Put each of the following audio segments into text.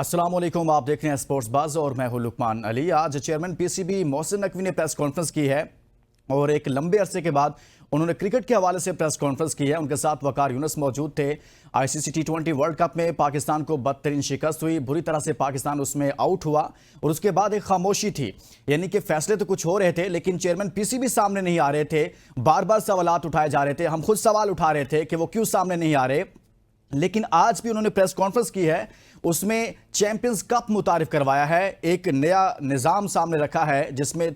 अस्सलाम वालेकुम, आप देख रहे हैं स्पोर्ट्स बज़ और मैं हूं लुकमान अली। आज चेयरमैन पीसीबी मोहसिन नकवी ने प्रेस कॉन्फ्रेंस की है और एक लंबे अरसे के बाद उन्होंने क्रिकेट के हवाले से प्रेस कॉन्फ्रेंस की है। उनके साथ वकार यूनुस मौजूद थे। आईसीसी T20 वर्ल्ड कप में पाकिस्तान को बदतरीन शिकस्त हुई, बुरी तरह से पाकिस्तान उसमें आउट हुआ और उसके बाद एक खामोशी थी, यानी कि फैसले तो कुछ हो रहे थे लेकिन चेयरमैन पीसीबी सामने नहीं आ रहे थे। बार बार सवालात उठाए जा रहे थे, हम खुद सवाल उठा रहे थे कि वो क्यों सामने नहीं आ रहे। लेकिन आज भी उन्होंने प्रेस कॉन्फ्रेंस की है, उसमें चैंपियंस कप मुतारिफ करवाया है। एक नया निज़ाम सामने रखा है जिसमें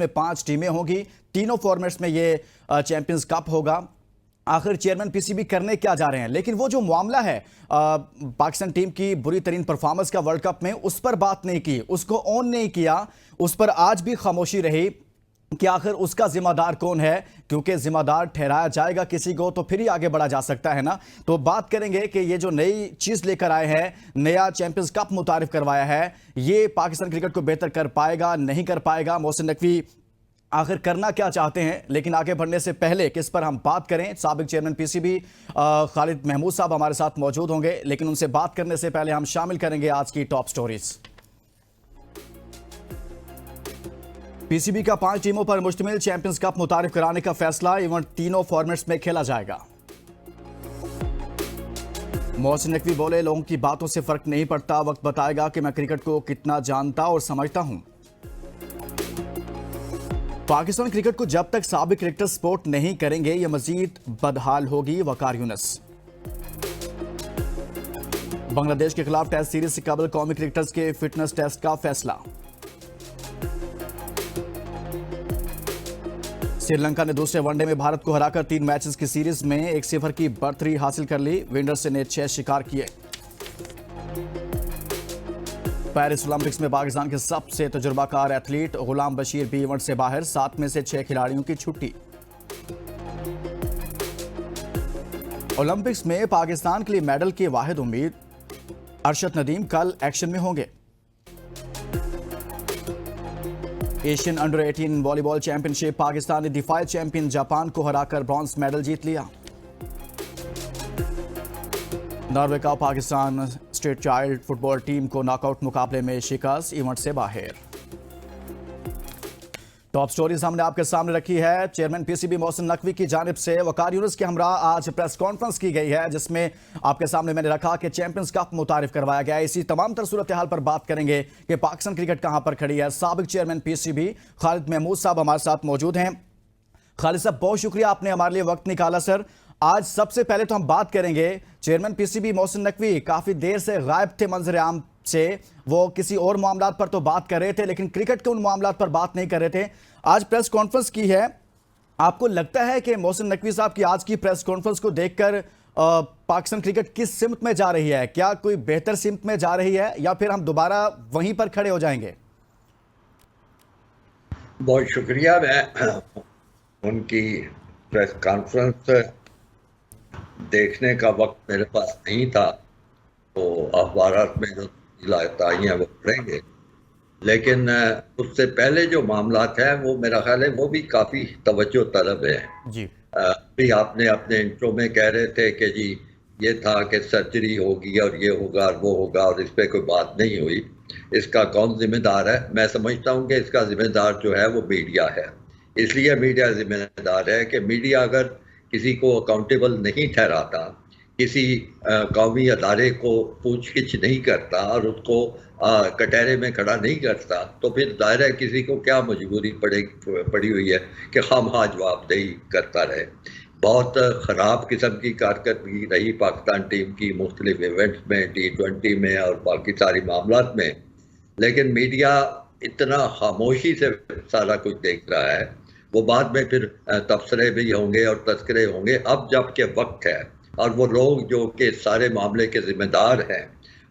5 टीमें होंगी, तीनों फॉर्मेट्स में ये चैंपियंस कप होगा। आखिर चेयरमैन पीसीबी करने क्या जा रहे हैं? लेकिन वो जो मामला है पाकिस्तान टीम की बुरी तरीन परफॉर्मेंस का वर्ल्ड कप में, उस पर बात नहीं की, उसको ऑन नहीं किया, उस पर आज भी खामोशी रही कि आखिर उसका जिम्मेदार कौन है, क्योंकि जिम्मेदार ठहराया जाएगा किसी को तो फिर ही आगे बढ़ा जा सकता है ना। तो बात करेंगे कि ये जो नई चीज लेकर आए हैं, नया चैंपियंस कप मुतारिफ करवाया है, ये पाकिस्तान क्रिकेट को बेहतर कर पाएगा, नहीं कर पाएगा? मोहसिन नकवी आखिर करना क्या चाहते हैं? लेकिन आगे बढ़ने से पहले किस पर हम बात करें, साबिक चेयरमैन पीसीबी खालिद महमूद साहब हमारे साथ मौजूद होंगे, लेकिन उनसे बात करने से पहले हम शामिल करेंगे आज की टॉप स्टोरीज। पीसीबी का 5 टीमों पर मुश्तमिल चैंपियंस कप मुतारिफ कराने का फैसला, इवेंट तीनों फॉर्मेट्स में खेला जाएगा। मोहसिन नकवी बोले, लोगों की बातों से फर्क नहीं पड़ता, वक्त बताएगा कि मैं क्रिकेट को कितना जानता और समझता हूं। पाकिस्तान क्रिकेट को जब तक साबिक क्रिकेटर सपोर्ट नहीं करेंगे यह मजीद बदहाल होगी, वकार यूनुस। बांग्लादेश के खिलाफ टेस्ट सीरीज से कबल कौमी क्रिकेटर्स के फिटनेस टेस्ट का फैसला। श्रीलंका ने दूसरे वनडे में भारत को हराकर 3 मैचेस की सीरीज में 1-0 की बढ़तरी हासिल कर ली, विंडर्स ने 6 शिकार किए। पेरिस ओलंपिक्स में पाकिस्तान के सबसे तजुर्बाकार एथलीट गुलाम बशीर भी इवेंट से बाहर, 7 में से 6 खिलाड़ियों की छुट्टी। ओलंपिक्स में पाकिस्तान के लिए मेडल की वाहिद उम्मीद अरशद नदीम कल एक्शन में होंगे। Asian under 18 volleyball championship, Pakistan ने डिफाई चैंपियन जापान को हराकर ब्रॉन्ज मेडल जीत लिया। नॉर्वे का Pakistan state child football team को नॉकआउट मुकाबले में शिकस्त, इवेंट से बाहर। टॉप स्टोरीज हमने आपके सामने रखी है। चेयरमैन पीसीबी मोहसिन नकवी की जानिब से वकार यूनुस के हमरा आज प्रेस कॉन्फ्रेंस की गई है, जिसमें आपके सामने मैंने रखा कि चैंपियंस कप मुतारिफ करवाया गया है। इसी तमाम तर सूरत हाल पर बात करेंगे कि पाकिस्तान क्रिकेट कहां पर खड़ी है। साबिक चेयरमैन पीसीबी खालिद महमूद साहब हमारे साथ मौजूद हैं। खालिद साहब, बहुत शुक्रिया, आपने हमारे लिए वक्त निकाला सर। आज सबसे पहले तो हम बात करेंगे चेयरमैन पीसीबी मोहसिन नकवी काफी देर से गायब थे मंजर आम से, वो किसी और मामलात पर तो बात कर रहे थे लेकिन क्रिकेट के उन मामलात पर बात नहीं कर रहे थे। आज प्रेस कॉन्फ्रेंस की है, आपको लगता है कि मोहसिन नकवी साहब की आज की प्रेस कॉन्फ्रेंस को देखकर पाकिस्तान क्रिकेट किस सिमत में जा रही है? क्या कोई बेहतर सिमत में जा रही है या फिर हम दोबारा वहीं पर खड़े हो जाएंगे? बहुत शुक्रिया। मैं उनकी प्रेस कॉन्फ्रेंस देखने का वक्त मेरे पास नहीं था, तो अखबार में जो आई हैं वो पढ़ेंगे, लेकिन उससे पहले जो मामलात हैं वो मेरा ख्याल है वो भी काफ़ी तवज्जो तलब है जी। भी आपने अपने इंट्रो में कह रहे थे कि जी ये था कि सर्जरी होगी और ये होगा और वो होगा और इस पर कोई बात नहीं हुई, इसका कौन जिम्मेदार है? मैं समझता हूँ कि इसका जिम्मेदार जो है वो मीडिया है। इसलिए मीडिया जिम्मेदार है कि मीडिया अगर किसी को अकाउंटेबल नहीं ठहराता, किसी कौमी अदारे को पूछगिछ नहीं करता और उसको कटहरे में खड़ा नहीं करता, तो फिर जाहिर है किसी को क्या मजबूरी पड़ी हुई है कि खामखा जवाबदेही करता रहे। बहुत ख़राब किस्म की कारकर्दगी रही पाकिस्तान टीम की मुख्तलिफ इवेंट्स में, T20 में और बाकी सारी मामलात में, लेकिन मीडिया इतना खामोशी से सारा कुछ देख रहा है। वो बाद में फिर तबसरे भी होंगे और तस्करे होंगे। अब जबकि वक्त है और वो लोग जो कि सारे मामले के जिम्मेदार हैं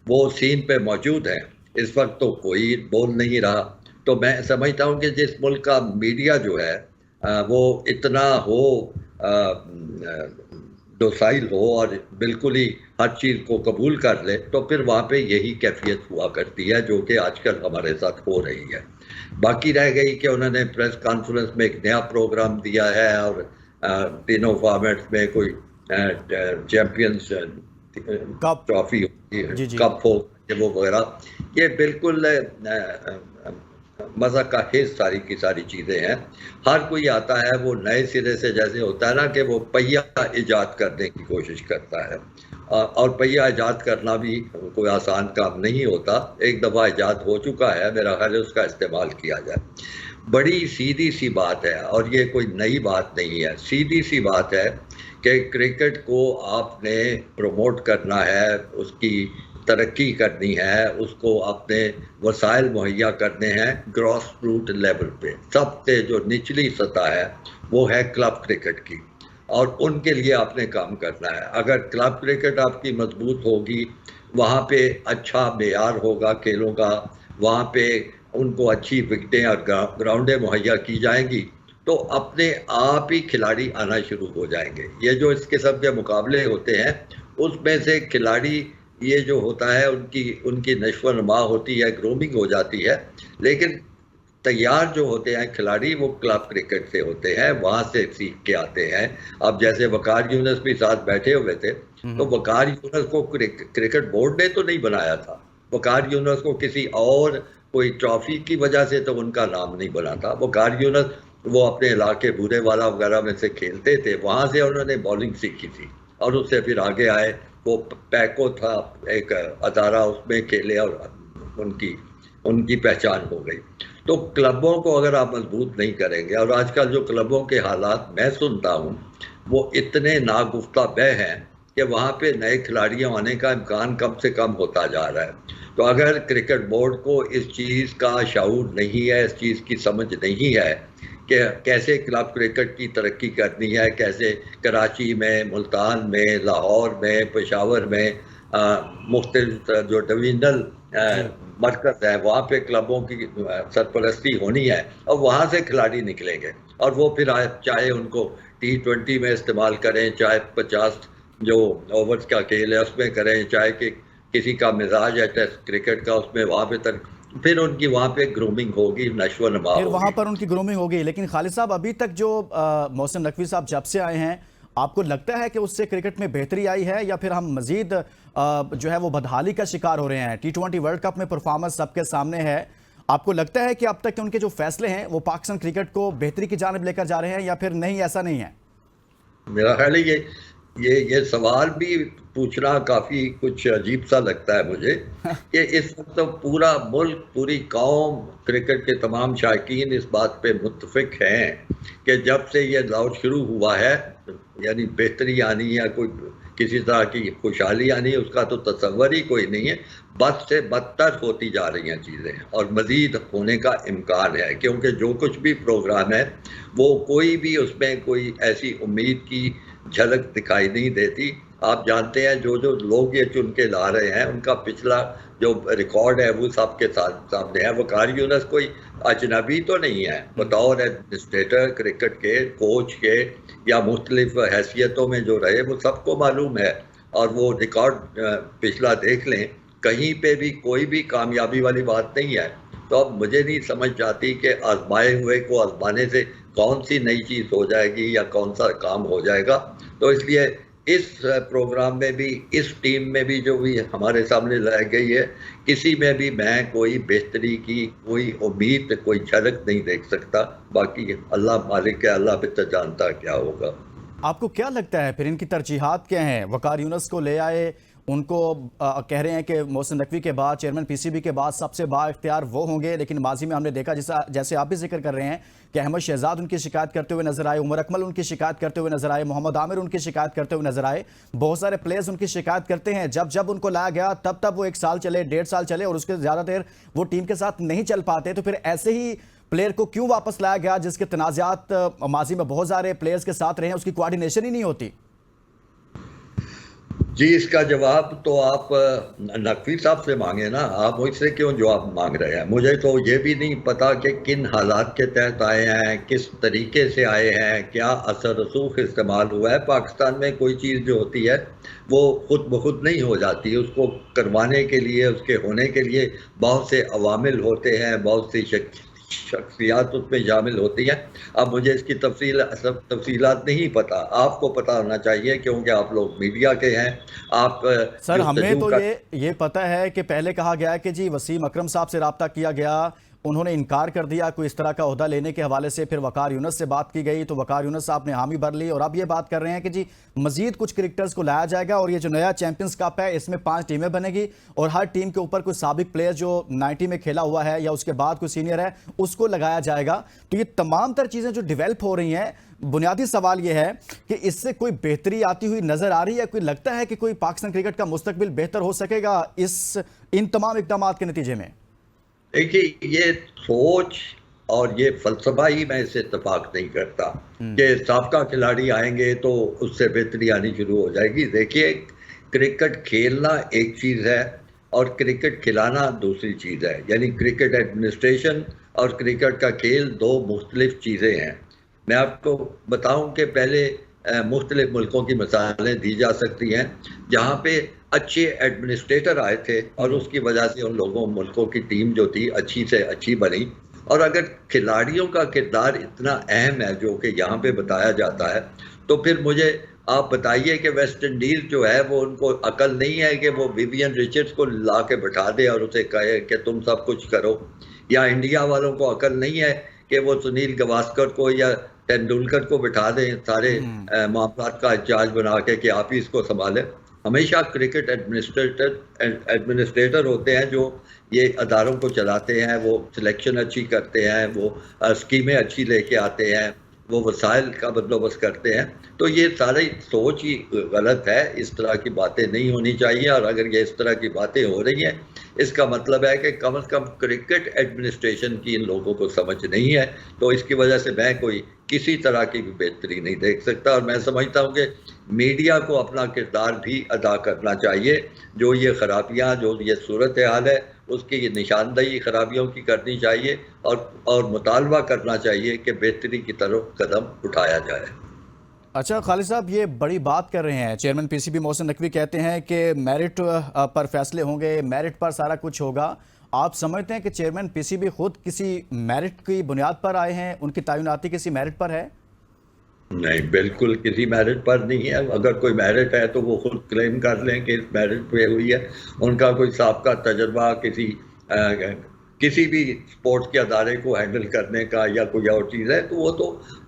वो सीन पे मौजूद हैं, इस वक्त तो कोई बोल नहीं रहा। तो मैं समझता हूँ कि जिस मुल्क का मीडिया जो है वो इतना हो डोसाइल हो और बिल्कुल ही हर चीज़ को कबूल कर ले, तो फिर वहाँ पे यही कैफियत हुआ करती है जो कि आजकल हमारे साथ हो रही है। बाकी रह गई कि उन्होंने प्रेस कॉन्फ्रेंस में एक नया प्रोग्राम दिया है और तीनों फॉर्मेट्स में कोई चैंपियंस ट्रॉफी होगी, कप हो, कि वो वगैरह, ये बिल्कुल मज़ा का हिस्स सारी की सारी चीज़ें हैं। हर कोई आता है वो नए सिरे से, जैसे होता है ना कि वो पहिया ईजाद करने की कोशिश करता है, और पहिया ईजाद करना भी कोई आसान काम नहीं होता। एक दफ़ा ईजाद हो चुका है, मेरा ख्याल है उसका इस्तेमाल किया जाए। बड़ी सीधी सी बात है और ये कोई नई बात नहीं है, सीधी सी बात है कि क्रिकेट को आपने प्रमोट करना है, उसकी तरक्की करनी है, उसको अपने वसाइल मुहैया करने हैं ग्रॉस रूट लेवल पे। सबसे जो निचली सतह है वो है क्लब क्रिकेट की, और उनके लिए आपने काम करना है। अगर क्लब क्रिकेट आपकी मजबूत होगी, वहाँ पे अच्छा मेयार होगा खेलों का, वहाँ पे उनको अच्छी विकेटें और ग्राउंडें मुहैया की जाएंगी, तो अपने आप ही खिलाड़ी आना शुरू हो जाएंगे। ये जो इस किस्म के मुकाबले होते हैं उसमें से खिलाड़ी, ये जो होता है उनकी उनकी नश्व-नुमा होती है, ग्रूमिंग हो जाती है, लेकिन तैयार जो होते हैं खिलाड़ी वो क्लब क्रिकेट से होते हैं, वहाँ से सीख के आते हैं। अब जैसे वकार यूनुस भी साथ बैठे हुए थे, तो वकार यूनुस को क्रिकेट बोर्ड ने तो नहीं बनाया था। वकार यूनुस को किसी और कोई ट्रॉफी की वजह से तो उनका नाम नहीं बना था। वकार यूनुस वो अपने इलाके बूरेवाला वगैरह में से खेलते थे, वहाँ से उन्होंने बॉलिंग सीखी थी और उससे फिर आगे आए। वो पैको था एक अदारा, उसमें खेले और उनकी उनकी पहचान हो गई। तो क्लबों को अगर आप मजबूत नहीं करेंगे, और आजकल जो क्लबों के हालात मैं सुनता हूँ वो इतने नागुफ्ता बह हैं कि वहाँ पे नए खिलाड़ियों आने का इम्कान कम से कम होता जा रहा है। तो अगर क्रिकेट बोर्ड को इस चीज़ का शाऊर नहीं है, इस चीज़ की समझ नहीं है कि कैसे क्लब क्रिकेट की तरक्की करनी है, कैसे कराची में, मुल्तान में, लाहौर में, पेशावर में मुख्तलिफ जो डिवीजनल मरकज़ है वहाँ पे क्लबों की सरपरस्ती होनी है, और वहाँ से खिलाड़ी निकलेंगे। और वो फिर चाहे उनको T20 में इस्तेमाल करें, चाहे 50 जो ओवर्स का खेल है उसमें करें, चाहे कि किसी का मिजाज है टेस्ट क्रिकेट का उसमें, वहाँ पे तक फिर उनकी वहाँ पे ग्रूमिंग होगी, नश्व-नमा फिर होगी। वहां पर उनकी ग्रूमिंग होगी। लेकिन खालिद साहब, अभी तक जो मोहसिन नकवी साहब जब से आए हैं, आपको लगता है कि उससे क्रिकेट में बेहतरी आई है, या फिर हम मजीद जो है वो बदहाली का शिकार हो रहे हैं? T20 वर्ल्ड कप में परफॉर्मेंस सबके सामने है। आपको लगता है कि अब तक के उनके जो फैसले हैं वो पाकिस्तान क्रिकेट को बेहतरी की जानिब लेकर जा रहे हैं, या फिर नहीं, ऐसा नहीं है? मेरा ख्याल है ये सवाल भी पूछना काफ़ी कुछ अजीब सा लगता है मुझे कि इस वक्त तो पूरा मुल्क, पूरी कौम, क्रिकेट के तमाम शायकीन इस बात पे मुत्तफिक हैं कि जब से ये दौर शुरू हुआ है, यानी बेहतरी आनी या कोई किसी तरह की खुशहाली आनी, उसका तो तसव्वुर ही कोई नहीं है। बद से बदतर होती जा रही हैं चीज़ें, और मज़ीद होने का इम्कान है, क्योंकि जो कुछ भी प्रोग्राम है वो कोई भी उसमें कोई ऐसी उम्मीद की झलक दिखाई नहीं देती। आप जानते हैं जो जो लोग ये चुन के ला रहे हैं उनका पिछला जो रिकॉर्ड है वो सबके सामने है। वकार यूनुस कोई अजनबी तो नहीं है, बतौर एडमिनिस्ट्रेटर क्रिकेट के, कोच के या मुख्तलिफ हैसियतों में जो रहे वो सबको मालूम है, और वो रिकॉर्ड पिछला देख लें, कहीं पे भी कोई भी कामयाबी वाली बात नहीं है। तो अब मुझे नहीं समझ आती कि आजमाए हुए को आजमाने से कौन सी नई चीज़ हो जाएगी या कौन सा काम हो जाएगा। तो इसलिए इस प्रोग्राम में भी, इस टीम में भी जो भी हमारे सामने लाई गई है, किसी में भी मैं कोई बेहतरी की कोई उम्मीद, कोई झलक नहीं देख सकता। बाकी अल्लाह मालिक है, अल्लाह बेहतर जानता क्या होगा। आपको क्या लगता है फिर इनकी तरजीहात क्या हैं? वकार यूनुस को ले आए, उनको कह रहे हैं कि मोहसिन नकवी के बाद, चेयरमैन पीसीबी के बाद सबसे बाइख्तियार वो होंगे, लेकिन माजी में हमने देखा, जैसे आप भी जिक्र कर रहे हैं कि अहमद शहजाद उनकी शिकायत करते हुए नजर आए, उमर अकमल उनकी शिकायत करते हुए नजर आए, मोहम्मद आमिर उनकी शिकायत करते हुए नजर आए, बहुत सारे प्लेयर्स उनकी शिकायत करते हैं। जब जब उनको लाया गया तब तब वो 1 साल चले, 1.5 साल चले, और उसके ज़्यादा देर वो टीम के साथ नहीं चल पाते। तो फिर ऐसे ही प्लेयर को क्यों वापस लाया गया जिसके तनाज़ात माजी में बहुत सारे प्लेयर्स के साथ रहे हैं, उसकी कोऑर्डिनेशन ही नहीं होती? जी, इसका जवाब तो आप नकवी साहब से मांगे ना, आप मुझसे क्यों जवाब मांग रहे हैं? मुझे तो ये भी नहीं पता कि किन हालात के तहत आए हैं, किस तरीके से आए हैं, क्या असर रसूख इस्तेमाल हुआ है। पाकिस्तान में कोई चीज़ जो होती है वो खुद ब खुद नहीं हो जाती, उसको करवाने के लिए, उसके होने के लिए बहुत से अवामिल होते हैं, बहुत सी शख्सियात उसमें शामिल होती हैं। अब मुझे इसकी तफसीलात नहीं पता, आपको पता होना चाहिए क्योंकि आप लोग मीडिया के हैं। आप सर हमें जुस्तजू तो कर ये पता है कि पहले कहा गया है कि जी वसीम अकरम साहब से राब्ता किया गया, उन्होंने इनकार कर दिया कोई इस तरह का ओहदा लेने के हवाले से। फिर वकार यूनुस से बात की गई तो वकार यूनुस साहब ने हामी भर ली, और अब ये बात कर रहे हैं कि जी मजीद कुछ क्रिकेटर्स को लाया जाएगा और ये जो नया चैंपियंस कप है इसमें 5 टीमें बनेगी और हर टीम के ऊपर कोई साबिक प्लेयर जो 90 में खेला हुआ है या उसके बाद कोई सीनियर है उसको लगाया जाएगा। तो ये तमाम तर चीज़ें जो डिवेल्प हो रही हैं, बुनियादी सवाल ये है कि इससे कोई बेहतरी आती हुई नजर आ रही है? कोई लगता है कि कोई पाकिस्तान क्रिकेट का मुस्तकबिल बेहतर हो सकेगा इन तमाम इकदाम के नतीजे में? देखिए, ये सोच और ये फलसफा ही मैं इससे इत्तेफाक नहीं करता कि साबका खिलाड़ी आएंगे तो उससे बेहतरी आनी शुरू हो जाएगी। देखिए, क्रिकेट खेलना एक चीज़ है और क्रिकेट खिलाना दूसरी चीज़ है। यानी क्रिकेट एडमिनिस्ट्रेशन और क्रिकेट का खेल दो मुख्तलिफ चीज़ें हैं। मैं आपको बताऊं कि पहले मुख्तलिफ मुल्कों की मिसालें दी जा सकती हैं जहाँ पे अच्छे एडमिनिस्ट्रेटर आए थे और उसकी वजह से उन लोगों मुल्कों की टीम जो थी अच्छी से अच्छी बनी। और अगर खिलाड़ियों का किरदार इतना अहम है जो कि यहाँ पे बताया जाता है, तो फिर मुझे आप बताइए कि वेस्ट इंडीज़ जो है वो उनको अकल नहीं है कि वो विवियन रिचर्ड्स को ला के बैठा दे और उसे कहे कि तुम सब कुछ करो, या इंडिया वालों को अकल नहीं है कि वो सुनील गावस्कर को या तेंदुलकर को बिठा दें सारे मामलात का इंचार्ज बना के कि आप ही इसको संभालें। हमेशा क्रिकेट एडमिनिस्ट्रेटर होते हैं जो ये अदारों को चलाते हैं, वो सिलेक्शन अच्छी करते हैं, वो स्कीमें अच्छी लेके आते हैं, वो वसाइल का बंदोबस्त करते हैं। तो ये सारी सोच ही गलत है, इस तरह की बातें नहीं होनी चाहिए। और अगर ये इस तरह की बातें हो रही हैं, इसका मतलब है कि कम से कम क्रिकेट एडमिनिस्ट्रेशन की इन लोगों को समझ नहीं है। तो इसकी वजह से मैं कोई किसी तरह की भी बेहतरी नहीं देख सकता। और मैं समझता हूँ कि मीडिया को अपना किरदार भी अदा करना चाहिए। जो ये खराबियाँ, जो ये सूरत हाल है, उसकी निशानदेही खराबियों की करनी चाहिए और मुतालबा करना चाहिए कि बेहतरी की तरफ कदम उठाया जाए। अच्छा खालिद साहब, ये बड़ी बात कर रहे हैं चेयरमैन पीसीबी मोहसिन नकवी, कहते हैं कि मेरिट पर फैसले होंगे, मेरिट पर सारा कुछ होगा। आप समझते हैं कि चेयरमैन पीसीबी खुद किसी मेरिट की बुनियाद पर आए हैं, उनकी तैनाती किसी मेरिट पर है? नहीं, बिल्कुल किसी मेरिट पर नहीं है। अगर कोई मेरिट है तो वो खुद क्लेम कर लें कि इस मेरिट पे हुई है। उनका कोई साबका तजर्बा किसी भी स्पोर्ट्स के अदारे को हैंडल करने का या कोई और चीज़ है तो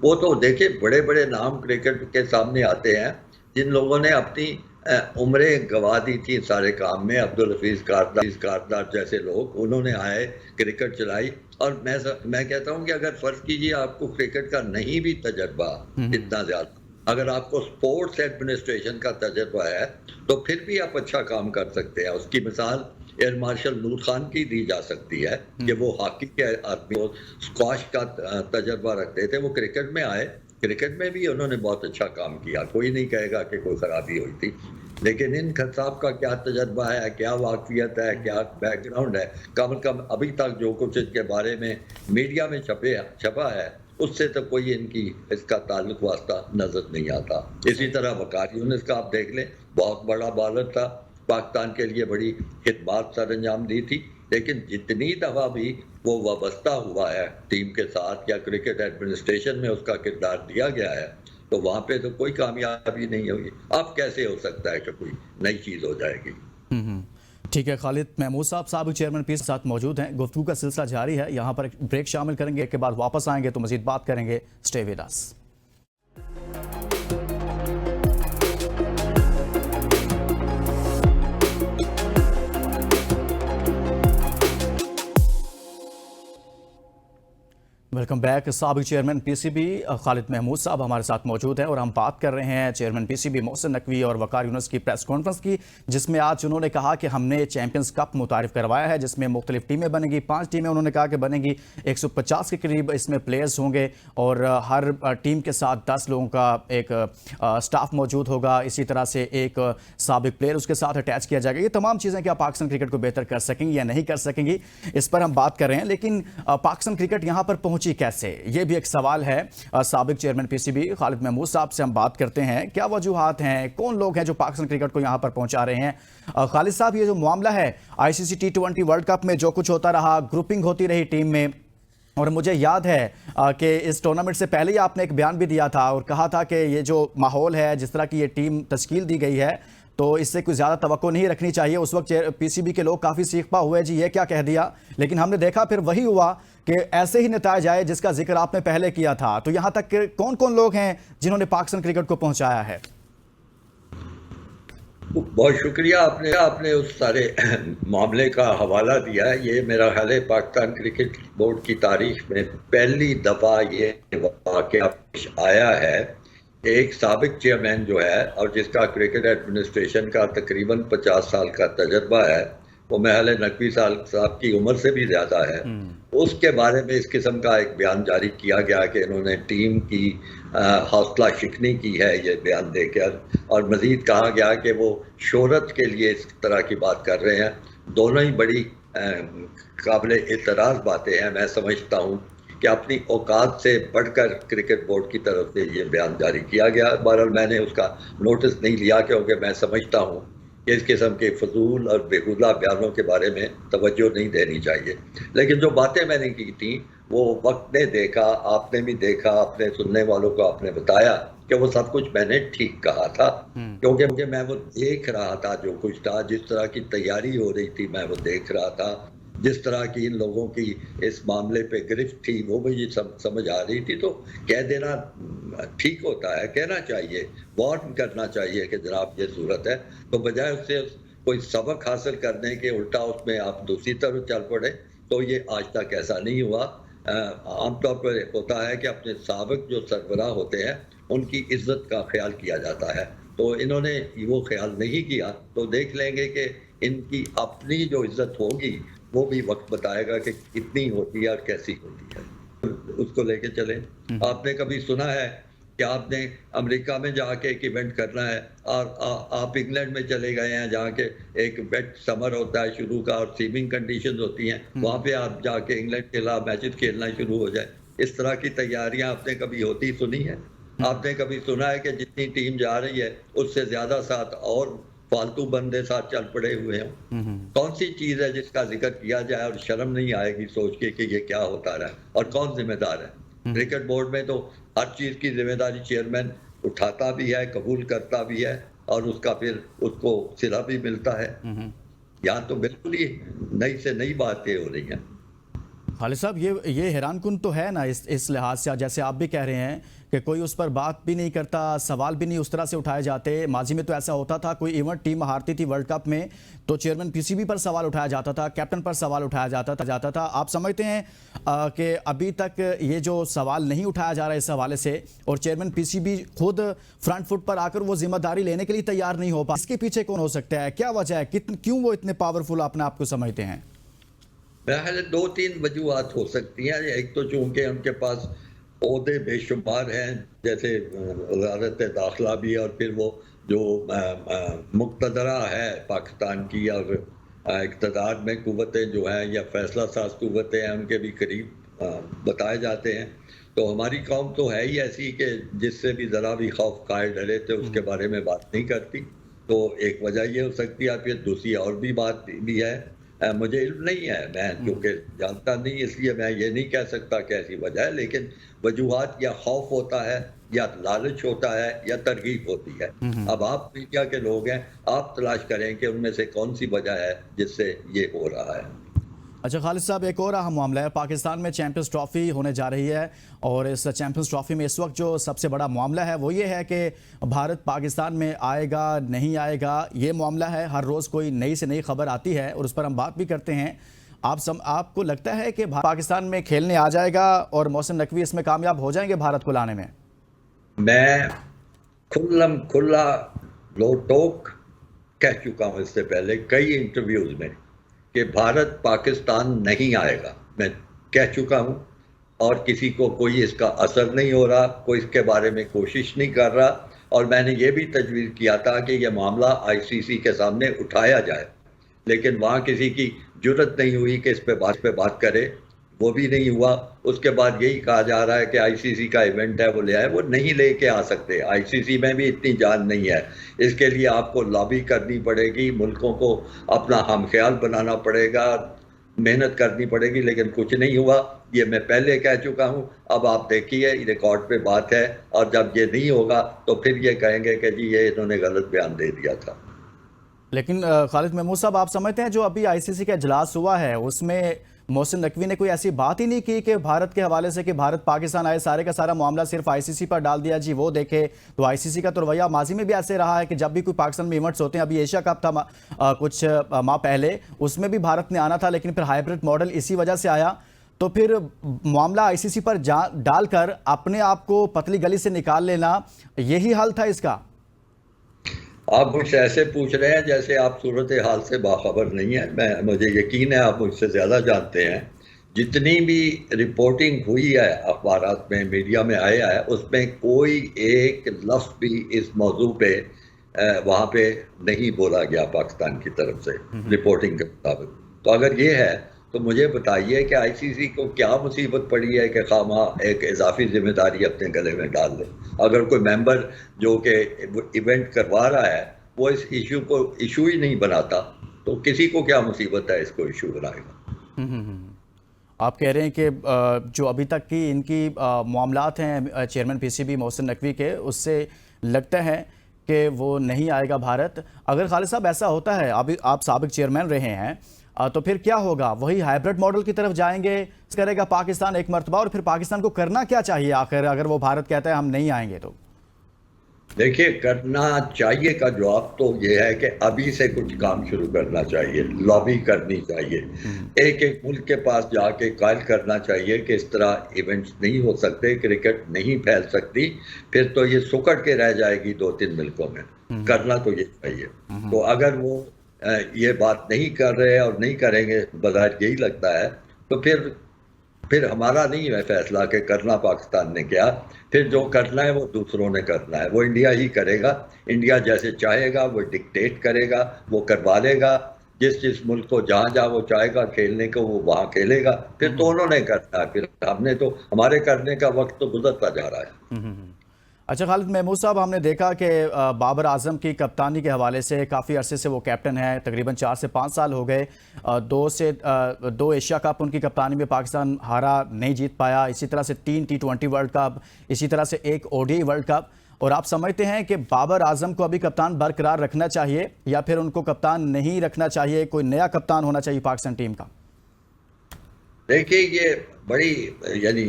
वो तो देखिए, बड़े बड़े नाम क्रिकेट के सामने आते हैं जिन लोगों ने अपनी उम्रें गंवा दी थी सारे काम में। अब्दुल हफीज कारदार जैसे लोग, उन्होंने आए, क्रिकेट चलाई। और मैं कहता हूं कि अगर फर्ज कीजिए आपको क्रिकेट का नहीं भी तजर्बा इतना ज्यादा, अगर आपको स्पोर्ट्स एडमिनिस्ट्रेशन का तजर्बा है तो फिर भी आप अच्छा काम कर सकते हैं। उसकी मिसाल एयर मार्शल नूर खान की दी जा सकती है कि वो हॉकी के आदमी, स्क्वाश का तजर्बा रखते थे, वो क्रिकेट में आए, क्रिकेट में भी उन्होंने बहुत अच्छा काम किया। कोई नहीं कहेगा कि कोई खराबी हुई थी, लेकिन इन साहब का क्या तजर्बा है, क्या वाकफियत है, क्या बैकग्राउंड है, कम से कम अभी तक जो कुछ इनके बारे में मीडिया में छपा है उससे तो कोई इसका ताल्लुक वास्ता नजर नहीं आता। इसी तरह वकार यूनुस का आप देख लें, बहुत बड़ा बॉलर था, पाकिस्तान के लिए बड़ी खिदमत सर अंजाम दी थी, लेकिन जितनी दफा भी वो वाबस्ता हुआ है टीम के साथ या क्रिकेट एडमिनिस्ट्रेशन में उसका किरदार दिया गया है, तो वहां पे तो कोई कामयाबी नहीं होगी। अब कैसे हो सकता है कि कोई नई चीज हो जाएगी? ठीक है, खालिद महमूद साहब चेयरमैन पीस के साथ मौजूद हैं। गुफ्तगू का सिलसिला जारी है, यहाँ पर एक ब्रेक शामिल करेंगे, एक के बाद वापस आएंगे तो मजीद बात करेंगे। Stay with us. Welcome back. साबिक चेयरमैन पीसीबी खालिद महमूद साहब हमारे साथ मौजूद हैं और हम बात कर रहे हैं चेयरमैन पीसीबी मोहसिन नकवी और वकार यूनुस की प्रेस कॉन्फ्रेंस की, जिसमें आज उन्होंने कहा कि हमने चैंपियंस कप मुतारिफ करवाया है जिसमें मुख्तलिफ टीमें बनेंगी। 5 टीमें उन्होंने कहा कि बनेंगी, 150 के करीब इसमें प्लेयर्स होंगे और हर टीम के साथ 10 लोगों का एक स्टाफ मौजूद होगा। इसी तरह से एक साबिक प्लेयर उसके साथ अटैच किया जाएगा। ये तमाम चीज़ें क्या पाकिस्तान क्रिकेट को बेहतर कर सकेंगी या नहीं कर सकेंगी, इस पर हम बात कर रहे हैं। लेकिन पाकिस्तान क्रिकेट यहाँ पर पहुंची कैसे, ये भी एक सवाल है। साबिक चेयरमैन पीसीबी खालिद महमूद साहब से हम बात करते हैं, क्या वजूहात हैं, कौन लोग हैं जो पाकिस्तान क्रिकेट को यहां पर पहुंचा रहे हैं। खालिद साहब, ये जो मामला है आईसीसी T20 वर्ल्ड कप में जो कुछ होता रहा, ग्रुपिंग होती रही टीम में, और मुझे याद है कि इस टूर्नामेंट से पहले ही आपने एक बयान भी दिया था और कहा था कि ये जो माहौल है, जिस तरह की ये टीम तश्कील दी गई है, तो इससे कुछ ज़्यादा तवक्को नहीं रखनी चाहिए। उस वक्त पीसीबी के लोग काफ़ी सीखपा हुए जी ये क्या कह दिया, लेकिन हमने देखा फिर वही हुआ कि ऐसे ही नतायज आए जिसका जिक्र आपने पहले किया था। तो यहाँ तक कौन कौन लोग हैं जिन्होंने पाकिस्तान क्रिकेट को पहुँचाया है? बहुत शुक्रिया, आपने उस सारे मामले का हवाला दिया है। ये मेरा ख्याल है पाकिस्तान क्रिकेट बोर्ड की तारीख में पहली दफ़ा ये वाक़या पेश आया है। एक साबिक चेयरमैन जो है और जिसका क्रिकेट एडमिनिस्ट्रेशन का तकरीबन 50 साल का तजर्बा है, वो महल नकवी साहब की उम्र से भी ज़्यादा है, उसके बारे में इस किस्म का एक बयान जारी किया गया कि इन्होंने टीम की हौसला शिकनी की है, ये बयान देकर। और मज़ीद कहा गया कि वो शोहरत के लिए इस तरह की बात कर रहे हैं। दोनों ही बड़ी काबिल एतराज़ बातें हैं। मैं समझता हूँ कि अपनी औकात से बढ़कर क्रिकेट बोर्ड की तरफ से ये बयान जारी किया गया। बहरहाल मैंने उसका नोटिस नहीं लिया क्योंकि मैं समझता हूँ कि इस किस्म के फजूल और बेहुदा बयानों के बारे में तवज्जो नहीं देनी चाहिए। लेकिन जो बातें मैंने की थी वो वक्त ने देखा, आपने भी देखा, अपने सुनने वालों को आपने बताया कि वो सब कुछ मैंने ठीक कहा था, क्योंकि मैं वो देख रहा था जो कुछ था, जिस तरह की तैयारी हो रही थी मैं वो देख रहा था, जिस तरह की इन लोगों की इस मामले पे गिरफ्त थी वो मुझे समझ आ रही थी। तो कह देना ठीक होता है, कहना चाहिए, वार्न करना चाहिए कि जनाब ये सूरत है, तो बजाय उससे कोई सबक हासिल करने के उल्टा उसमें आप दूसरी तरफ चल पड़े। तो ये आज तक ऐसा नहीं हुआ। आमतौर पर होता है कि अपने साबिक जो सरबराह होते हैं उनकी इज्जत का ख्याल किया जाता है, तो इन्होंने वो ख्याल नहीं किया। तो देख लेंगे कि इनकी अपनी जो इज्जत होगी वो भी वक्त बताएगा कि कितनी होती है और कैसी होती है, उसको लेके चलें। आपने कभी सुना है कि आपने अमेरिका में जाके एक इवेंट करना है और आप इंग्लैंड में चले गए हैं जहाँ के एक वेट समर होता है शुरू का और सीमिंग कंडीशंस होती हैं, वहाँ पे आप जाके इंग्लैंड के खिलाफ मैचेस खेलना शुरू हो जाए? इस तरह की तैयारियां आपने कभी होती सुनी है? आपने कभी सुना है कि जितनी टीम जा रही है उससे ज्यादा साथ और फालतू बंदे साथ चल पड़े हुए हैं? कौन सी चीज है जिसका जिक्र किया जाए और शर्म नहीं आएगी सोच के कि ये क्या होता रहा और कौन जिम्मेदार है? क्रिकेट बोर्ड में तो हर चीज की जिम्मेदारी चेयरमैन उठाता भी है, कबूल करता भी है और उसका फिर उसको सिला भी मिलता है। यहाँ तो बिल्कुल ही नई से नई बातें हो रही हैं। खालिद साहब, ये हैरानकुन तो है ना इस लिहाज से, जैसे आप भी कह रहे हैं कि कोई उस पर बात भी नहीं करता, सवाल भी नहीं उस तरह से उठाए जाते। माजी में तो ऐसा होता था, कोई इवेंट टीम हारती थी वर्ल्ड कप में तो चेयरमैन पीसीबी पर सवाल उठाया जाता था, कैप्टन पर सवाल उठाया जाता था। आप समझते हैं कि अभी तक ये जो सवाल नहीं उठाया जा रहा है इस हवाले से, और चेयरमैन पीसीबी खुद फ्रंट फुट पर आकर वो जिम्मेदारी लेने के लिए तैयार नहीं हो पा, इसके पीछे कौन हो सकता है? क्या वजह है? क्यों वो इतने पावरफुल अपने आप को समझते हैं? पहले 2-3 वजूहत हो सकती हैं। एक तो चूंकि उनके पास ओहदे बेशुमार हैं, जैसे वज़ारत दाखिला भी, और फिर वो जो मुक़्तदरा है पाकिस्तान की और इक़्तिदार में कुव्वतें जो हैं या फैसला साज कुव्वतें हैं उनके भी करीब बताए जाते हैं। तो हमारी कौम तो है ही ऐसी कि जिससे भी ज़रा भी खौफ खाए डरे थे उसके बारे में बात नहीं करती। तो एक वजह ये हो सकती है। फिर दूसरी और भी बात भी है, मुझे इल्म नहीं है, मैं क्योंकि जानता नहीं इसलिए मैं ये नहीं कह सकता कैसी वजह है, लेकिन वजूहात या खौफ होता है या लालच होता है या तरगीब होती है। अब आप मीडिया के लोग हैं, आप तलाश करें कि उनमें से कौन सी वजह है जिससे ये हो रहा है। अच्छा खालिद साहब, एक और अहम मामला है, पाकिस्तान में चैंपियंस ट्रॉफी होने जा रही है और इस चैंपियंस ट्रॉफी में इस वक्त जो सबसे बड़ा मामला है वो ये है कि भारत पाकिस्तान में आएगा नहीं आएगा, ये मामला है। हर रोज़ कोई नई से नई खबर आती है और उस पर हम बात भी करते हैं। आपको लगता है कि पाकिस्तान में खेलने आ जाएगा और मोहसिन नकवी इसमें कामयाब हो जाएंगे भारत को लाने में? मैं खुला लोटोक कह चुका हूँ इससे पहले कई इंटरव्यूज में कि भारत पाकिस्तान नहीं आएगा, मैं कह चुका हूं, और किसी को कोई इसका असर नहीं हो रहा, कोई इसके बारे में कोशिश नहीं कर रहा। और मैंने ये भी तजवीज़ किया था कि यह मामला आईसीसी के सामने उठाया जाए, लेकिन वहाँ किसी की जुर्रत नहीं हुई कि इस पे बात करे, वो भी नहीं हुआ। उसके बाद यही कहा जा रहा है कि आईसीसी का इवेंट है वो ले आए, वो नहीं लेके आ सकते। आईसीसी में भी इतनी जान नहीं है, इसके लिए आपको लॉबी करनी पड़ेगी, मुल्कों को अपना हमख्याल बनाना पड़ेगा, मेहनत करनी पड़ेगी, लेकिन कुछ नहीं हुआ। ये मैं पहले कह चुका हूं। अब आप देखिए रिकॉर्ड पे बात है, और जब ये नहीं होगा तो फिर ये कहेंगे कि जी ये इन्होंने गलत बयान दे दिया था। लेकिन खालिद महमूद साहब, आप समझते हैं जो अभी आईसीसी का इजलास हुआ है उसमें मोहसिन नकवी ने कोई ऐसी बात ही नहीं की कि भारत के हवाले से कि भारत पाकिस्तान आए, सारे का सारा मामला सिर्फ आईसीसी पर डाल दिया, जी वो देखे। तो आईसीसी का तो रवैया माजी में भी ऐसे रहा है कि जब भी कोई पाकिस्तान में इवेंट्स होते हैं, अभी एशिया कप था कुछ माह पहले, उसमें भी भारत ने आना था, लेकिन फिर हाइब्रिड मॉडल इसी वजह से आया। तो फिर मामला आईसीसी पर डालकर अपने आप को पतली गली से निकाल लेना, यही हल था इसका? आप मुझसे ऐसे पूछ रहे हैं जैसे आप सूरत हाल से बाखबर नहीं है। मुझे यकीन है आप मुझसे ज़्यादा जानते हैं। जितनी भी रिपोर्टिंग हुई है अखबारात में, मीडिया में आया है, उसमें कोई एक लफ्ज़ भी इस मौजू पे वहाँ पे नहीं बोला गया पाकिस्तान की तरफ से रिपोर्टिंग के मुताबिक। तो अगर ये है तो मुझे बताइए कि आईसीसी को क्या मुसीबत पड़ी है कि खामा एक इजाफी जिम्मेदारी अपने गले में डाल दे। अगर कोई मेंबर जो कि इवेंट करवा रहा है वो इस इशू को इशू ही नहीं बनाता, तो किसी को क्या मुसीबत है इसको इशू बनाएगा। आप कह रहे हैं कि जो अभी तक की इनकी मामलात हैं चेयरमैन पीसीबी मोहसिन नकवी के, उससे लगता है कि वो नहीं आएगा भारत। अगर खालिद साहब ऐसा होता है, अभी आप साबिक चेयरमैन रहे हैं, तो फिर क्या होगा? वही हाइब्रिड मॉडल की तरफ जाएंगे, करेगा पाकिस्तान एक मर्तबा, और फिर पाकिस्तान को करना क्या चाहिए आखिर अगर वो भारत कहता है हम नहीं आएंगे तो? देखिए, करना चाहिए का जवाब तो ये है कि अभी से कुछ काम शुरू करना चाहिए, लॉबी करनी चाहिए, एक एक मुल्क के पास जाके कायल करना चाहिए कि इस तरह इवेंट्स नहीं हो सकते, क्रिकेट नहीं फैल सकती, फिर तो ये सुकड़ के रह जाएगी 2-3 मुल्कों में। करना तो ये चाहिए। तो अगर वो ये बात नहीं कर रहे और नहीं करेंगे, बज़ाहिर यही लगता है, तो फिर हमारा नहीं है फैसला कि करना पाकिस्तान ने क्या। फिर जो करना है वो दूसरों ने करना है, वो इंडिया ही करेगा। इंडिया जैसे चाहेगा वो डिक्टेट करेगा, वो करवा लेगा। जिस मुल्क को जहाँ वो चाहेगा खेलने को वो वहाँ खेलेगा। फिर तो उन्होंने करना है, फिर हमने तो, हमारे करने का वक्त तो गुजरता जा रहा है। अच्छा खालिद महमूद साहब, हमने देखा कि बाबर आजम की कप्तानी के हवाले से काफ़ी अरसे से वो कैप्टन है, तकरीबन 4 से 5 साल हो गए। 2 एशिया कप उनकी कप्तानी में पाकिस्तान हारा, नहीं जीत पाया। इसी तरह से 3 T20 वर्ल्ड कप, इसी तरह से 1 ODI वर्ल्ड कप। और आप समझते हैं कि बाबर आजम को अभी कप्तान बरकरार रखना चाहिए या फिर उनको कप्तान नहीं रखना चाहिए, कोई नया कप्तान होना चाहिए पाकिस्तान टीम का? देखिए, ये बड़ी यानी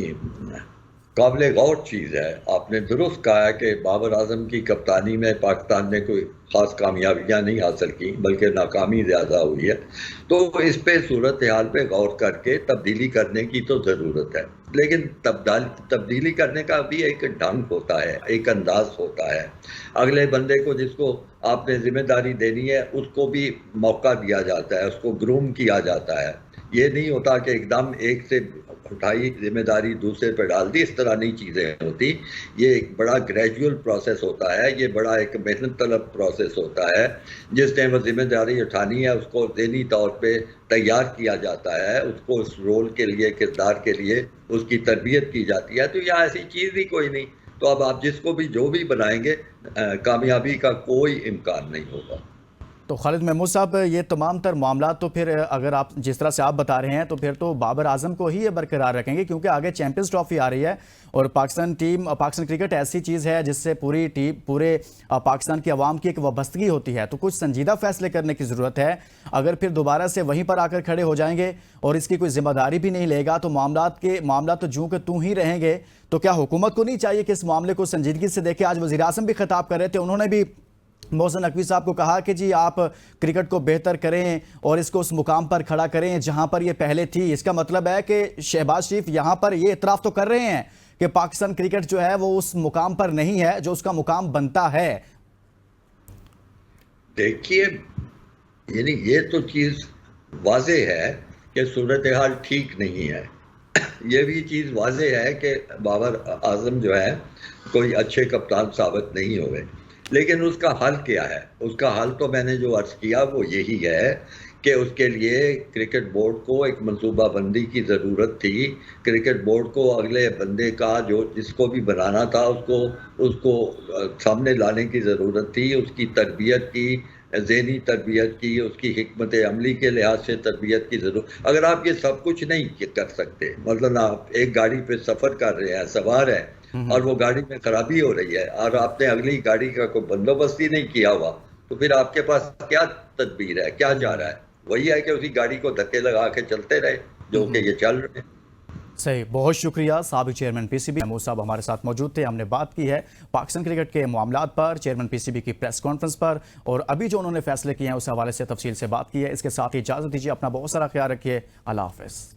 काबिल गौर चीज़ है। आपने दुरुस्त कहा है कि बाबर आजम की कप्तानी में पाकिस्तान ने कोई ख़ास कामयाबियां नहीं हासिल की, बल्कि नाकामी ज़्यादा हुई है। तो इस पे सूरत हाल पे गौर करके तब्दीली करने की तो ज़रूरत है, लेकिन तब्दीली करने का भी एक ढंग होता है, एक अंदाज होता है। अगले बंदे को जिसको आपने जिम्मेदारी देनी है उसको भी मौका दिया जाता है, उसको ग्रूम किया जाता है। ये नहीं होता कि एकदम एक से उठाई जिम्मेदारी दूसरे पर डाल दी, इस तरह नहीं चीज़ें होती। ये एक बड़ा ग्रेजुअल प्रोसेस होता है, ये बड़ा एक मेहनत तलब प्रोसेस होता है। जिसने वो जिम्मेदारी उठानी है उसको ज़हनी तौर पे तैयार किया जाता है, उसको उस रोल के लिए, किरदार के लिए उसकी तरबियत की जाती है। तो यहाँ ऐसी चीज़ ही कोई नहीं। तो अब आप जिसको भी जो भी बनाएंगे, कामयाबी का कोई इम्कान नहीं होगा। तो खालिद महमूद साहब, ये तमाम तर मामला तो फिर अगर आप जिस तरह से आप बता रहे हैं तो फिर तो बाबर आजम को ही ये बरकरार रखेंगे, क्योंकि आगे चैंपियंस ट्रॉफी आ रही है और पाकिस्तान क्रिकेट ऐसी चीज़ है जिससे पूरे पाकिस्तान की आवाम की एक वाबस्तगी होती है। तो कुछ संजीदा फैसले करने की ज़रूरत है। अगर फिर दोबारा से वहीं पर आकर खड़े हो जाएंगे और इसकी कोई जिम्मेदारी भी नहीं लेगा तो मामला तो जूं के तू ही रहेंगे। तो क्या हुकूमत को नहीं चाहिए कि इस मामले को संजीदगी से देखे? आज वज़ीर आज़म भी खिताब कर रहे थे, उन्होंने भी मोहसिन नकवी साहब को कहा कि जी आप क्रिकेट को बेहतर करें और इसको उस मुकाम पर खड़ा करें जहां पर ये पहले थी। इसका मतलब है कि शहबाज शरीफ यहां पर ये इतराफ़ तो कर रहे हैं कि पाकिस्तान क्रिकेट जो है वो उस मुकाम पर नहीं है जो उसका मुकाम बनता है। देखिए, यानी ये तो चीज़ वाजे है कि सूरत हाल ठीक नहीं है। ये भी चीज़ वाजे है कि बाबर आजम जो है कोई अच्छे कप्तान साबित नहीं हुए। लेकिन उसका हल क्या है? उसका हल तो मैंने जो अर्ज़ किया वो यही है कि उसके लिए क्रिकेट बोर्ड को एक मंसूबा बंदी की ज़रूरत थी। क्रिकेट बोर्ड को अगले बंदे का जो जिसको भी बनाना था उसको सामने लाने की ज़रूरत थी, उसकी तरबियत की, ज़हनी तरबियत की, उसकी हिकमत अमली के लिहाज से तरबियत की ज़रूरत। अगर आप ये सब कुछ नहीं कर सकते, मतलब आप एक गाड़ी पे सफ़र कर रहे हैं, सवार हैं और वो गाड़ी में खराबी हो रही है और आपने अगली गाड़ी का कोई बंदोबस्त ही नहीं किया हुआ, तो फिर आपके पास क्या तदबीर है, क्या जा रहा है? वही है कि उसी गाड़ी को धक्के लगा के चलते रहे, जो कि ये चल रहे हैं। सही, बहुत शुक्रिया। साबिक चेयरमैन पीसीबी महमूद साहब हमारे साथ मौजूद थे। हमने बात की है पाकिस्तान क्रिकेट के मामलात पर, चेयरमैन पीसीबी की प्रेस कॉन्फ्रेंस पर और अभी जो उन्होंने फैसले किए हैं उस हवाले से तफसील से बात की है। इसके साथ ही इजाज़त दीजिए, अपना बहुत सारा ख्याल रखिए। अल्लाह हाफ़िज़।